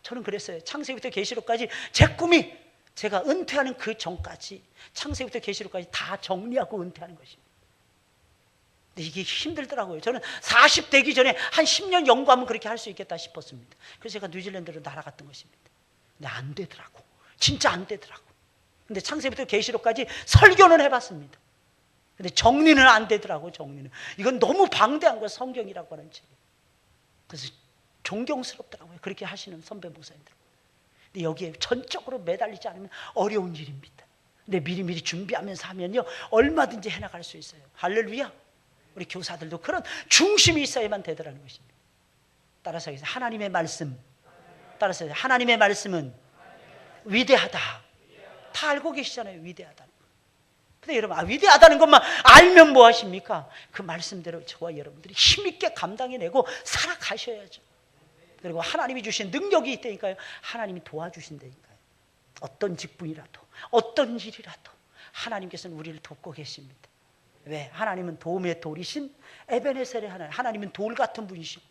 저는 그랬어요. 창세기부터 계시록까지 제 꿈이 제가 은퇴하는 그 전까지 창세기부터 계시록까지 다 정리하고 은퇴하는 것입니다. 근데 이게 힘들더라고요. 저는 40 되기 전에 한 10년 연구하면 그렇게 할 수 있겠다 싶었습니다. 그래서 제가 뉴질랜드로 날아갔던 것입니다. 근데 안 되더라고. 진짜 안 되더라고. 근데 창세기부터 계시록까지 설교는 해봤습니다. 근데 정리는 안 되더라고. 정리는 이건 너무 방대한 거 성경이라고 하는 책. 그래서 존경스럽더라고요. 그렇게 하시는 선배 목사님들. 근데 여기에 전적으로 매달리지 않으면 어려운 일입니다. 근데 미리미리 준비하면서 하면요 얼마든지 해나갈 수 있어요. 할렐루야. 우리 교사들도 그런 중심이 있어야만 되더라는 것입니다. 따라서 하나님의 말씀, 따라서 하나님의 말씀은 위대하다. 다 알고 계시잖아요. 위대하다는 거. 근데 여러분 위대하다는 것만 알면 뭐 하십니까? 그 말씀대로 저와 여러분들이 힘있게 감당해내고 살아가셔야죠. 그리고 하나님이 주신 능력이 있다니까요. 하나님이 도와주신다니까요. 어떤 직분이라도 어떤 일이라도 하나님께서는 우리를 돕고 계십니다. 왜? 하나님은 도움의 돌이신 에베네셀의 하나님. 하나님은 돌 같은 분이시고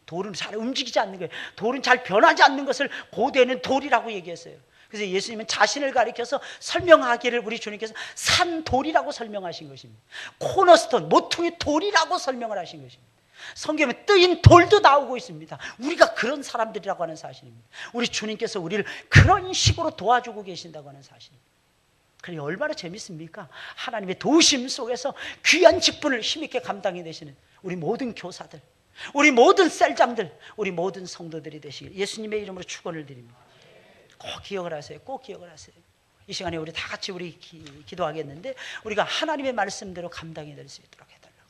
돌은 잘 움직이지 않는 거예요. 돌은 잘 변하지 않는 것을 고대는 돌이라고 얘기했어요. 그래서 예수님은 자신을 가리켜서 설명하기를 우리 주님께서 산돌이라고 설명하신 것입니다. 코너스톤, 모퉁이 돌이라고 설명을 하신 것입니다. 성경에 뜨인 돌도 나오고 있습니다. 우리가 그런 사람들이라고 하는 사실입니다. 우리 주님께서 우리를 그런 식으로 도와주고 계신다고 하는 사실입니다. 그러니 얼마나 재밌습니까? 하나님의 도우심 속에서 귀한 직분을 힘있게 감당해내시는 우리 모든 교사들, 우리 모든 셀장들, 우리 모든 성도들이 되시길 예수님의 이름으로 축원을 드립니다. 꼭 기억을 하세요. 꼭 기억을 하세요. 이 시간에 우리 다 같이 우리 기도하겠는데 우리가 하나님의 말씀대로 감당해낼 수 있도록 해달라고.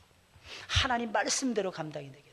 하나님 말씀대로 감당해내겠습니다.